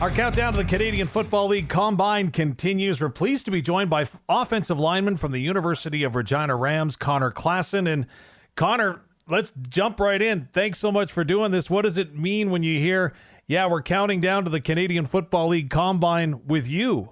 Our countdown to the Canadian Football League Combine continues. We're pleased to be joined by offensive lineman from the University of Regina Rams, Connor Klassen. And Connor, let's jump right in. Thanks so much for doing this. What does it mean when you hear, we're counting down to the Canadian Football League Combine with you?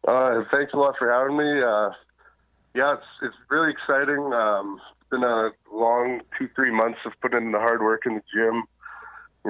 Thanks a lot for having me. It's really exciting. It's been a long 2-3 months of putting in the hard work in the gym,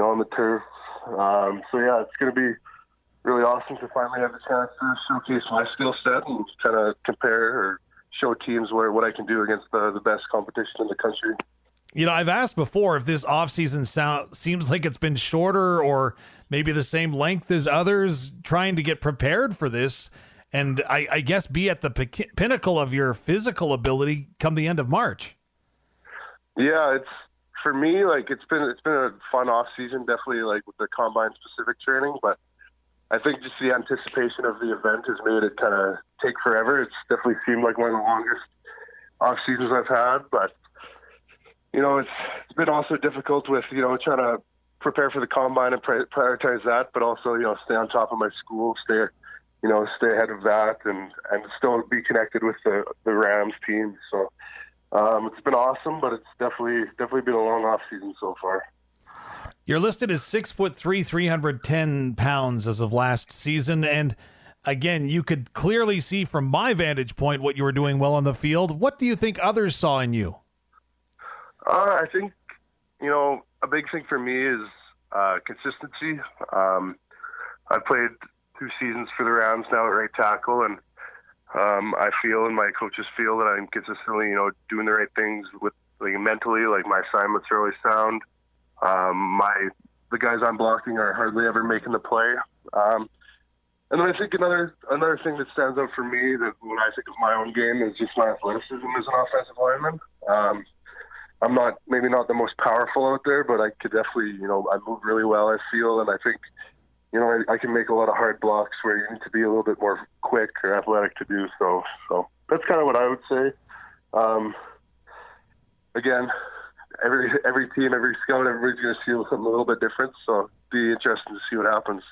on the turf. It's going to be really awesome to finally have the chance to showcase my skill set and kind of compare or show teams what I can do against the best competition in the country. I've asked before if this offseason seems like it's been shorter or maybe the same length as others trying to get prepared for this, and I guess be at the pinnacle of your physical ability come the end of March. Yeah, for me, it's been a fun off season, definitely with the combine specific training, but I think just the anticipation of the event has made it kind of take forever. It's definitely seemed like one of the longest off seasons I've had, but it's been also difficult with trying to prepare for the combine and prioritize that, but also stay on top of my school, stay ahead of that, and still be connected with the Rams team. So. It's been awesome, but it's definitely been a long off season so far. You're listed as 6'3", 310 pounds as of last season, and again, you could clearly see from my vantage point what you were doing well on the field. What do you think others saw in you? I think a big thing for me is consistency. I've played 2 seasons for the Rams now at right tackle, and I feel, and my coaches feel, that I'm consistently, doing the right things with mentally. My assignments are always sound. The guys I'm blocking are hardly ever making the play. And then I think another thing that stands out for me, that when I think of my own game, is just my athleticism as an offensive lineman. I'm maybe not the most powerful out there, but I could definitely, I move really well, I feel, and I think I can make a lot of hard blocks where you need to be a little bit more quick or athletic to do so. So that's kind of what I would say. Again, every team, every scout, everybody's going to feel something a little bit different. So it'd be interesting to see what happens.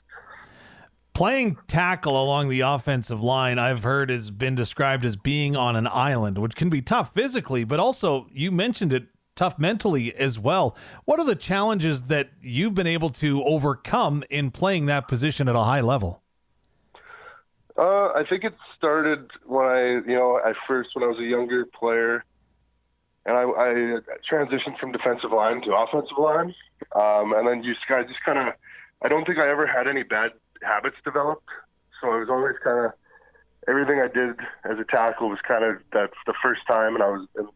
Playing tackle along the offensive line, I've heard, has been described as being on an island, which can be tough physically, but also, you mentioned it, tough mentally as well. What are the challenges that you've been able to overcome in playing that position at a high level? I think it started when I was a younger player, and I transitioned from defensive line to offensive line, and then I just kind of, I don't think I ever had any bad habits developed, so it was always kind of, everything I did as a tackle was kind of that's the first time, and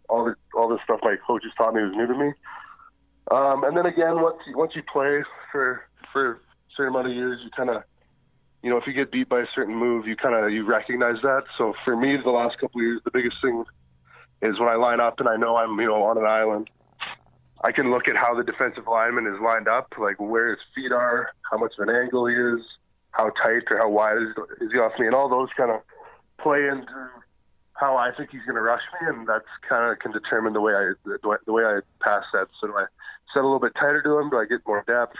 all the stuff my coaches taught me was new to me. And then again, once you play for a certain amount of years, you kind of, if you get beat by a certain move, you recognize that. So for me, the last couple of years, the biggest thing is when I line up and I know I'm on an island, I can look at how the defensive lineman is lined up, where his feet are, how much of an angle he is, how tight or how wide is he off me, and all those kind of play into how I think he's going to rush me, and that's kind of can determine the way I pass that. So do I set a little bit tighter to him? Do I get more depth?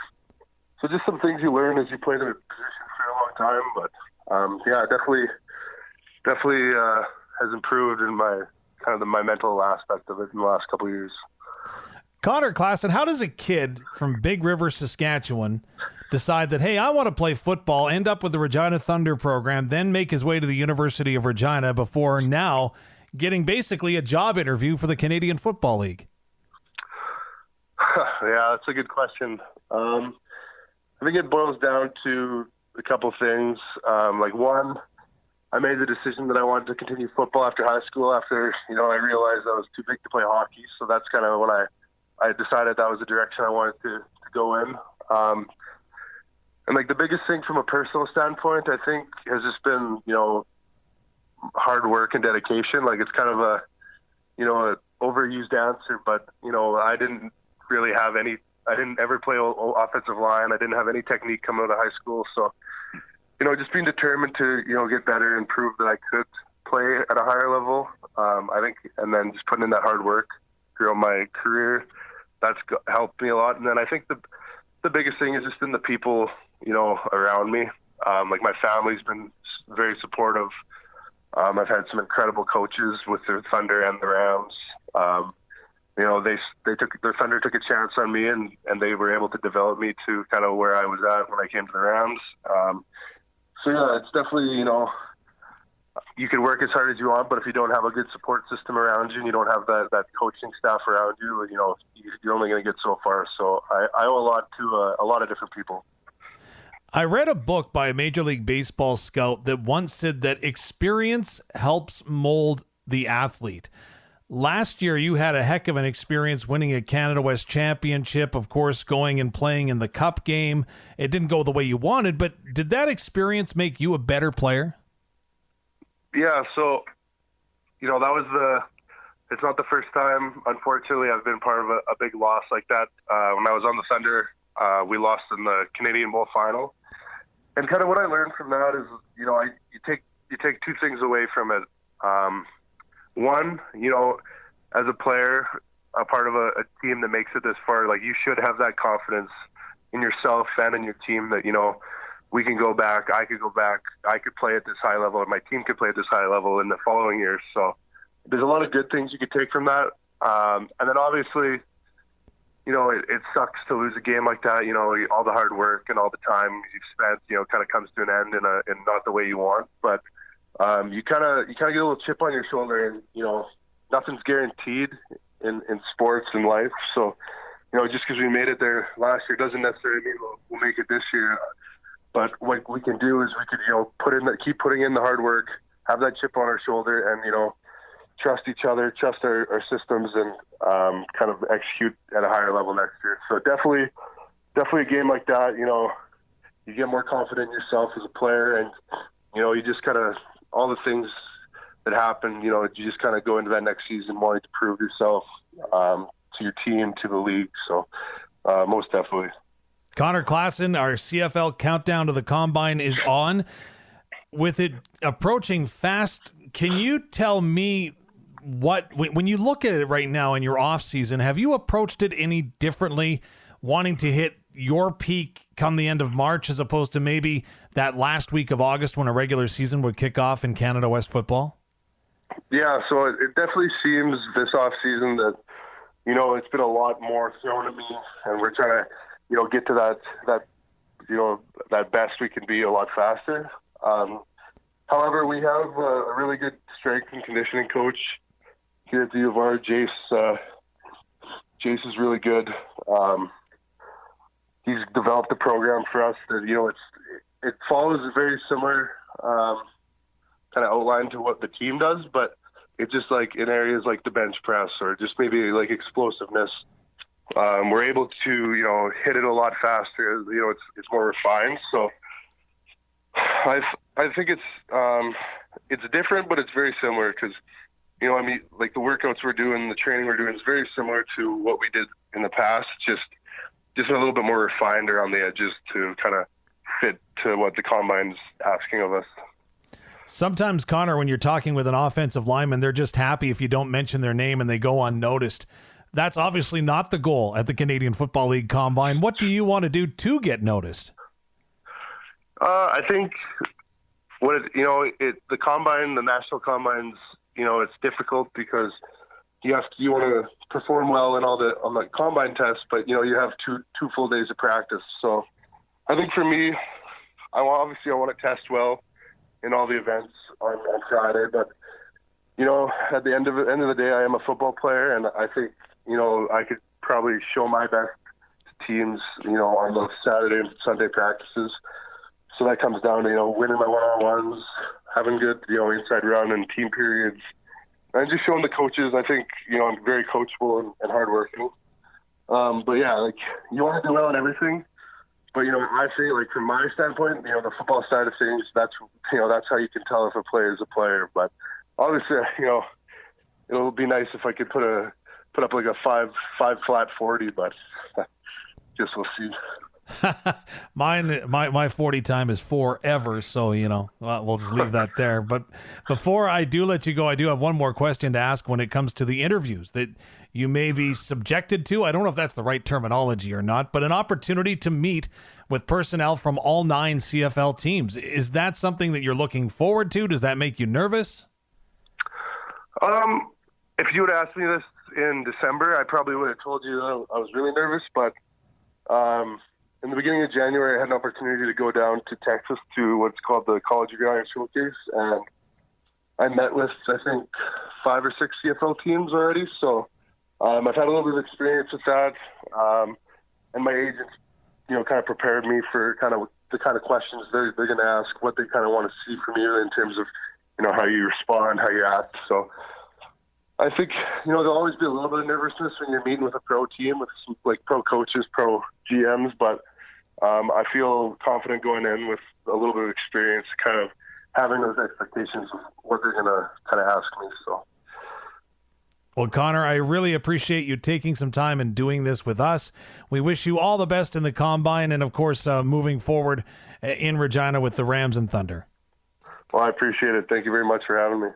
So just some things you learn as you play the position for a long time. But definitely has improved in my mental aspect of it in the last couple of years. Connor Klassen, how does a kid from Big River, Saskatchewan decide that, hey, I want to play football, end up with the Regina Thunder program, then make his way to the University of Regina before now getting basically a job interview for the Canadian Football League? Yeah, that's a good question. I think it boils down to a couple things. One, I made the decision that I wanted to continue football after high school after, I realized I was too big to play hockey. So that's kind of when I decided that was the direction I wanted to go in. And the biggest thing from a personal standpoint, I think, has just been, hard work and dedication. It's kind of a overused answer, but, I didn't really have I didn't ever play offensive line. I didn't have any technique coming out of high school. So, just being determined to, get better and prove that I could play at a higher level. I think, and then just putting in that hard work throughout my career, that's helped me a lot. And then I think the biggest thing is just in the people around me. Like my family's been very supportive. I've had some incredible coaches with the Thunder and the Rams. Their Thunder took a chance on me, and they were able to develop me to kind of where I was at when I came to the Rams. So yeah, it's definitely, you can work as hard as you want, but if you don't have a good support system around you and you don't have that coaching staff around you, you're only going to get so far. So I owe a lot to a lot of different people. I read a book by a Major League Baseball scout that once said that experience helps mold the athlete. Last year, you had a heck of an experience winning a Canada West Championship, of course, going and playing in the Cup game. It didn't go the way you wanted, but did that experience make you a better player? Yeah, so, it's not the first time, unfortunately, I've been part of a big loss like that. When I was on the Thunder, we lost in the Canadian Bowl final. And kind of what I learned from that is, you take two things away from it. One, as a player, a part of a team that makes it this far, like you should have that confidence in yourself and in your team that, we can go back, I could go back, I could play at this high level, and my team could play at this high level in the following years. So there's a lot of good things you could take from that. And then obviously, it sucks to lose a game like that. All the hard work and all the time you've spent, kind of comes to an end in not the way you want. But you kind of get a little chip on your shoulder, and nothing's guaranteed in sports and life. So just because we made it there last year doesn't necessarily mean we'll make it this year. But what we can do is we could keep putting in the hard work, have that chip on our shoulder, and trust each other, trust our systems, and kind of execute at a higher level next year. So definitely a game like that, you get more confident in yourself as a player, and you just kind of all the things that happen, you just kind of go into that next season wanting to prove yourself to your team, to the league. So most definitely. Connor Klassen, our CFL countdown to the Combine is on. With it approaching fast, can you tell me when you look at it right now in your off season, have you approached it any differently, wanting to hit your peak come the end of March as opposed to maybe that last week of August when a regular season would kick off in Canada West football? Yeah, so it definitely seems this off season that, it's been a lot more thrown at me, and we're trying to, get to that best we can be a lot faster. However, we have a really good strength and conditioning coach here at the U of R. Jace is really good. He's developed a program for us that, it follows a very similar kind of outline to what the team does, but it's just like in areas like the bench press or just maybe like explosiveness, we're able to, hit it a lot faster. It's more refined. So I think it's different, but it's very similar because, like the workouts we're doing, the training we're doing is very similar to what we did in the past, just a little bit more refined around the edges to kind of fit to what the Combine's asking of us. Sometimes, Connor, when you're talking with an offensive lineman, they're just happy if you don't mention their name and they go unnoticed. That's obviously not the goal at the Canadian Football League Combine. What do you want to do to get noticed? I think the Combine, the National Combines, it's difficult because you want to perform well on the Combine tests, but you have two full days of practice. So I think for me, I want to test well in all the events on Friday, but at the end of the day, I am a football player, and I think I could probably show my best to teams on those Saturday and Sunday practices. So that comes down to winning my one-on-ones, having good inside run and team periods, and just showing the coaches. I think I'm very coachable and hardworking. But yeah, like you want to do well in everything. But I say, like from my standpoint, the football side of things, that's how you can tell if a player is a player. But obviously, it'll be nice if I could put up like a five flat 40, but just we'll see. My 40 time is forever, so we'll just leave that there. But before I do let you go, I do have one more question to ask when it comes to the interviews that you may be subjected to. I don't know if that's the right terminology or not, but an opportunity to meet with personnel from all 9 CFL teams. Is that something that you're looking forward to? Does that make you nervous? If you would ask me this in December, I probably would have told you that I was really nervous, but in the beginning of January, I had an opportunity to go down to Texas to what's called the College of Gridiron Showcase, and I met with, I think, 5 or 6 CFL teams already. So I've had a little bit of experience with that, and my agents, kind of prepared me for kind of the kind of questions they're going to ask, what they kind of want to see from you in terms of, how you respond, how you act. So I think, there'll always be a little bit of nervousness when you're meeting with a pro team, with some, pro coaches, pro GMs, but I feel confident going in with a little bit of experience, kind of having those expectations of what they're going to kind of ask me. So. Well, Connor, I really appreciate you taking some time and doing this with us. We wish you all the best in the Combine and, of course, moving forward in Regina with the Rams and Thunder. Well, I appreciate it. Thank you very much for having me.